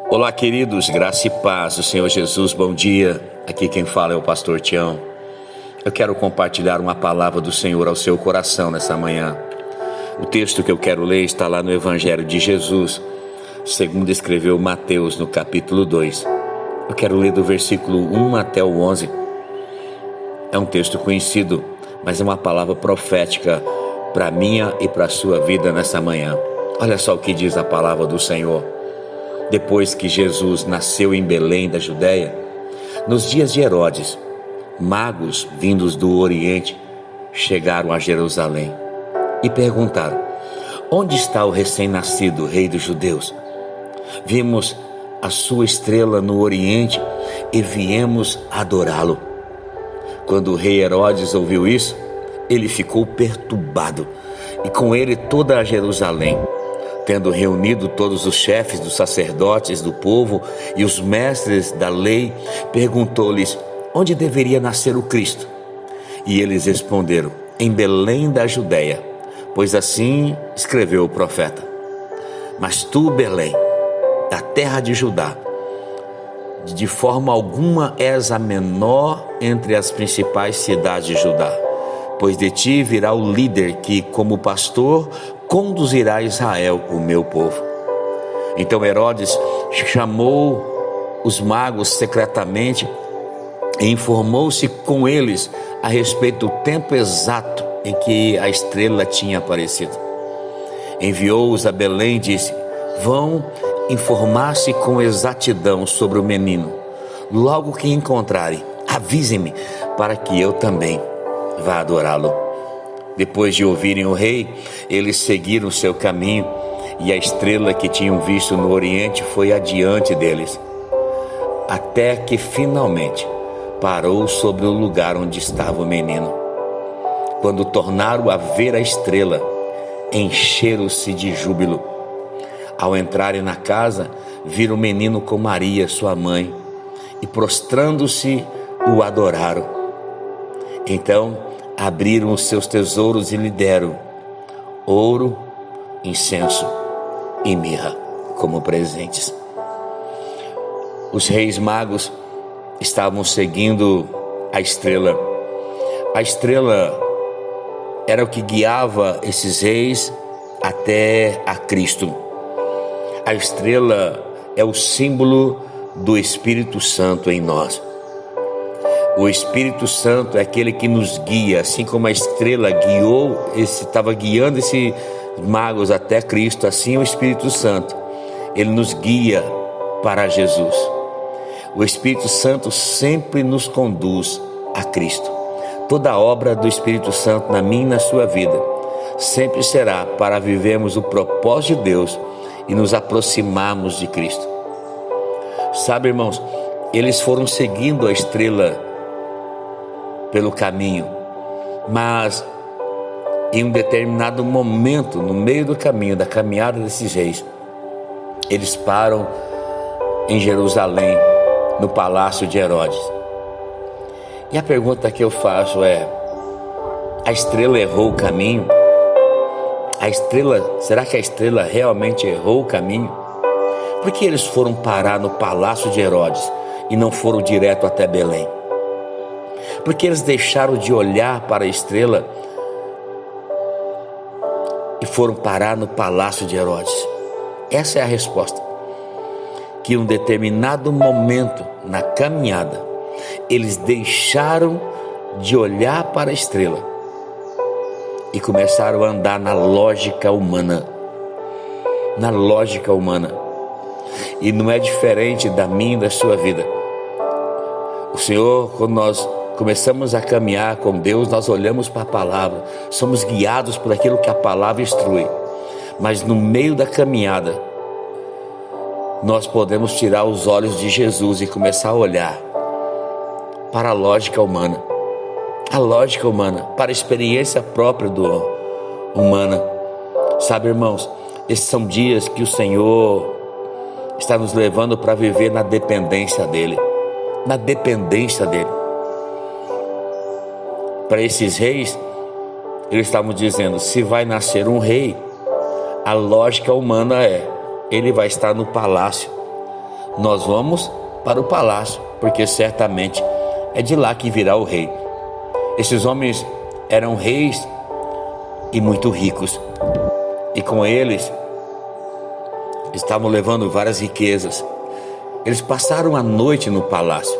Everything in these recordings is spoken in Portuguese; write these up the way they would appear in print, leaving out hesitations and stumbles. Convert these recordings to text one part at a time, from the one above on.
Olá, queridos, graça e paz do Senhor Jesus, bom dia. Aqui quem fala é o pastor Tião. Eu quero compartilhar uma palavra do Senhor ao seu coração nessa manhã. O texto que eu quero ler está lá no Evangelho de Jesus, segundo escreveu Mateus, no capítulo 2. Eu quero ler do versículo 1 até o 11. É um texto conhecido, mas é uma palavra profética para a minha e para a sua vida nessa manhã. Olha só o que diz a palavra do Senhor. Depois que Jesus nasceu em Belém da Judéia, nos dias de Herodes, magos vindos do Oriente chegaram a Jerusalém e perguntaram: onde está o recém-nascido rei dos judeus? Vimos a sua estrela no Oriente e viemos adorá-lo. Quando o rei Herodes ouviu isso, ele ficou perturbado, e com ele toda a Jerusalém. Tendo reunido todos os chefes dos sacerdotes do povo e os mestres da lei, perguntou-lhes onde deveria nascer o Cristo. E eles responderam: em Belém da Judéia, pois assim escreveu o profeta. Mas tu, Belém, da terra de Judá, de forma alguma és a menor entre as principais cidades de Judá, pois de ti virá o líder que, como pastor, conduzirá a Israel, o meu povo. Então Herodes chamou os magos secretamente e informou-se com eles a respeito do tempo exato em que a estrela tinha aparecido. Enviou-os a Belém e disse: vão informar-se com exatidão sobre o menino. Logo que encontrarem, avisem-me, para que eu também vá adorá-lo. Depois de ouvirem o rei, eles seguiram o seu caminho, e a estrela que tinham visto no Oriente foi adiante deles, até que finalmente parou sobre o lugar onde estava o menino. Quando tornaram a ver a estrela, encheram-se de júbilo. Ao entrarem na casa, viram o menino com Maria, sua mãe, e prostrando-se, o adoraram. Então abriram os seus tesouros e lhe deram ouro, incenso e mirra como presentes. Os reis magos estavam seguindo a estrela. A estrela era o que guiava esses reis até a Cristo. A estrela é o símbolo do Espírito Santo em nós. O Espírito Santo é aquele que nos guia, assim como a estrela estava guiando esses magos até Cristo, assim o Espírito Santo, ele nos guia para Jesus. O Espírito Santo sempre nos conduz a Cristo. Toda a obra do Espírito Santo na minha e na sua vida sempre será para vivermos o propósito de Deus e nos aproximarmos de Cristo. Sabe, irmãos, eles foram seguindo a estrela pelo caminho, mas em um determinado momento, no meio do caminho, da caminhada desses reis, eles param em Jerusalém, no palácio de Herodes. E a pergunta que eu faço é: a estrela errou o caminho? Será que a estrela realmente errou o caminho? Por que eles foram parar no palácio de Herodes e não foram direto até Belém? Porque eles deixaram de olhar para a estrela e foram parar no palácio de Herodes. Essa é a resposta. Que em um determinado momento na caminhada, eles deixaram de olhar para a estrela e começaram a andar na lógica humana. Na lógica humana. E não é diferente da minha e da sua vida. O Senhor, quando nós começamos a caminhar com Deus, nós olhamos para a palavra, somos guiados por aquilo que a palavra instrui. Mas no meio da caminhada, nós podemos tirar os olhos de Jesus e começar a olhar para a lógica humana. A lógica humana, para a experiência própria humana. Sabe, irmãos, esses são dias que o Senhor está nos levando para viver na dependência dEle. Na dependência dEle. Para esses reis, eles estavam dizendo: se vai nascer um rei, a lógica humana é: ele vai estar no palácio. Nós vamos para o palácio, porque certamente é de lá que virá o rei. Esses homens eram reis e muito ricos, e com eles estavam levando várias riquezas. Eles passaram a noite no palácio,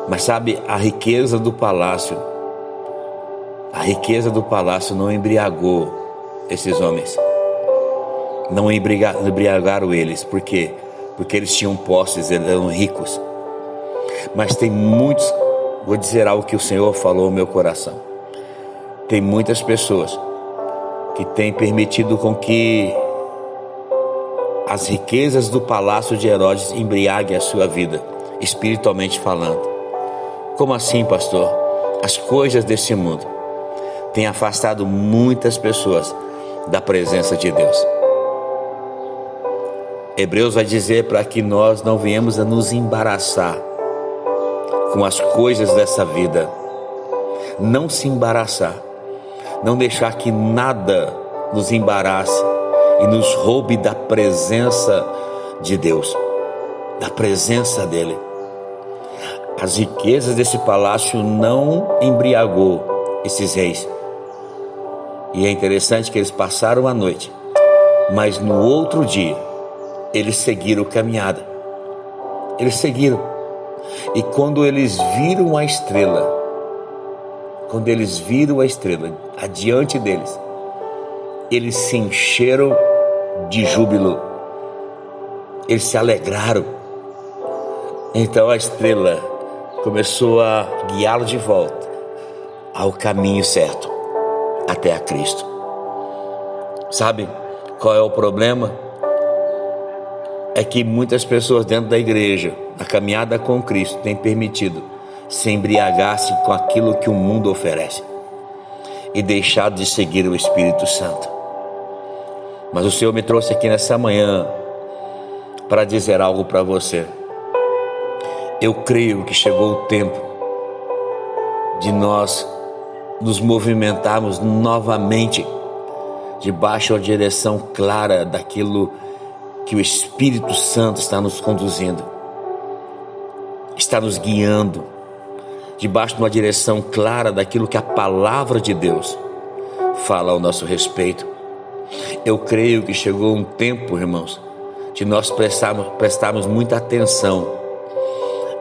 mas sabe, a riqueza do palácio não embriagou esses homens, não embriagaram eles. Por quê? Porque eles tinham posses, eles eram ricos. Mas tem muitos, vou dizer algo que o Senhor falou ao meu coração, tem muitas pessoas que têm permitido com que as riquezas do palácio de Herodes embriaguem a sua vida, espiritualmente falando. Como assim, pastor? As coisas desse mundo têm afastado muitas pessoas da presença de Deus. Hebreus vai dizer para que nós não venhamos a nos embaraçar com as coisas dessa vida. Não se embaraçar, não deixar que nada nos embarace e nos roube da presença de Deus, da presença dele. As riquezas desse palácio não embriagou esses reis. E é interessante que eles passaram a noite, mas no outro dia eles seguiram caminhada. Eles seguiram. E quando eles viram a estrela, adiante deles, eles se encheram de júbilo. Eles se alegraram. Então a estrela começou a guiá-lo de volta ao caminho certo, até a Cristo. Sabe qual é o problema? É que muitas pessoas dentro da igreja, na caminhada com Cristo, têm permitido se embriagar-se com aquilo que o mundo oferece e deixado de seguir o Espírito Santo. Mas o Senhor me trouxe aqui nessa manhã para dizer algo para você. Eu creio que chegou o tempo de nós nos movimentarmos novamente debaixo da direção clara daquilo que o Espírito Santo está nos conduzindo, está nos guiando, debaixo de uma direção clara daquilo que a palavra de Deus fala ao nosso respeito. Eu creio que chegou um tempo, irmãos, de nós prestarmos muita atenção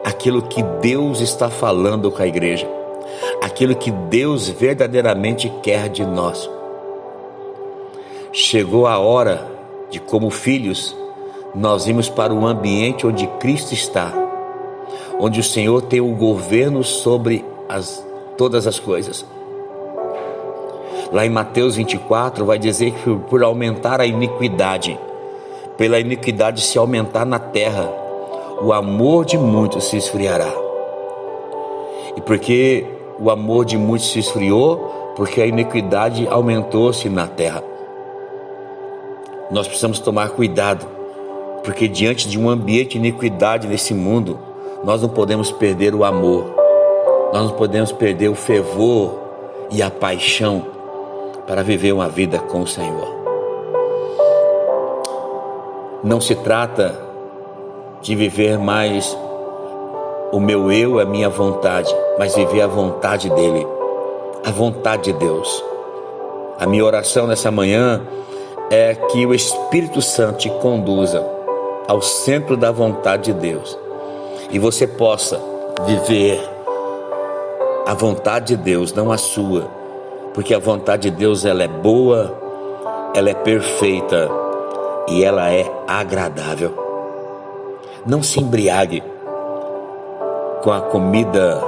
àquilo que Deus está falando com a igreja, aquilo que Deus verdadeiramente quer de nós. Chegou a hora de, como filhos, nós irmos para um ambiente onde Cristo está, onde o Senhor tem o governo sobre todas as coisas. Lá em Mateus 24 vai dizer que por aumentar a iniquidade, pela iniquidade se aumentar na terra, o amor de muitos se esfriará. E porque o amor de muitos se esfriou, porque a iniquidade aumentou-se na terra. Nós precisamos tomar cuidado, porque diante de um ambiente de iniquidade nesse mundo, nós não podemos perder o amor, nós não podemos perder o fervor e a paixão para viver uma vida com o Senhor. Não se trata de viver mais o meu eu, a minha vontade, mas viver a vontade dEle, a vontade de Deus. A minha oração nessa manhã é que o Espírito Santo te conduza ao centro da vontade de Deus e você possa viver a vontade de Deus, não a sua, porque a vontade de Deus, ela é boa, ela é perfeita e ela é agradável. Não se embriague com a comida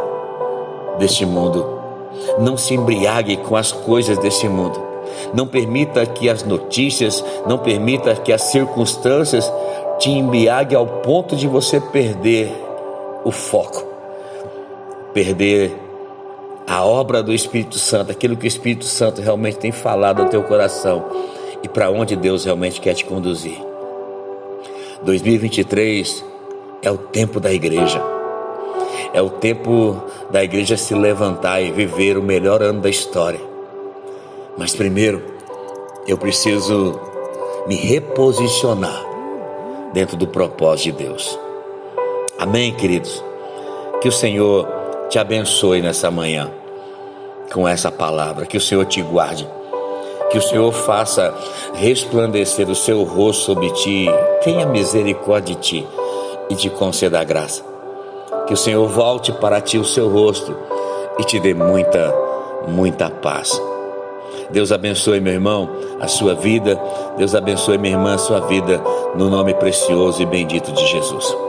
deste mundo, não se embriague com as coisas deste mundo. Não permita que as notícias, não permita que as circunstâncias te embriaguem ao ponto de você perder o foco, perder a obra do Espírito Santo, aquilo que o Espírito Santo realmente tem falado ao teu coração e para onde Deus realmente quer te conduzir. 2023 é o tempo da igreja, é o tempo da igreja se levantar e viver o melhor ano da história. Mas primeiro, eu preciso me reposicionar dentro do propósito de Deus. Amém, queridos? Que o Senhor te abençoe nessa manhã com essa palavra, que o Senhor te guarde, que o Senhor faça resplandecer o seu rosto sobre ti, tenha misericórdia de ti e te conceda a graça. Que o Senhor volte para ti o seu rosto e te dê muita paz. Deus abençoe, meu irmão, a sua vida. Deus abençoe, minha irmã, a sua vida, no nome precioso e bendito de Jesus.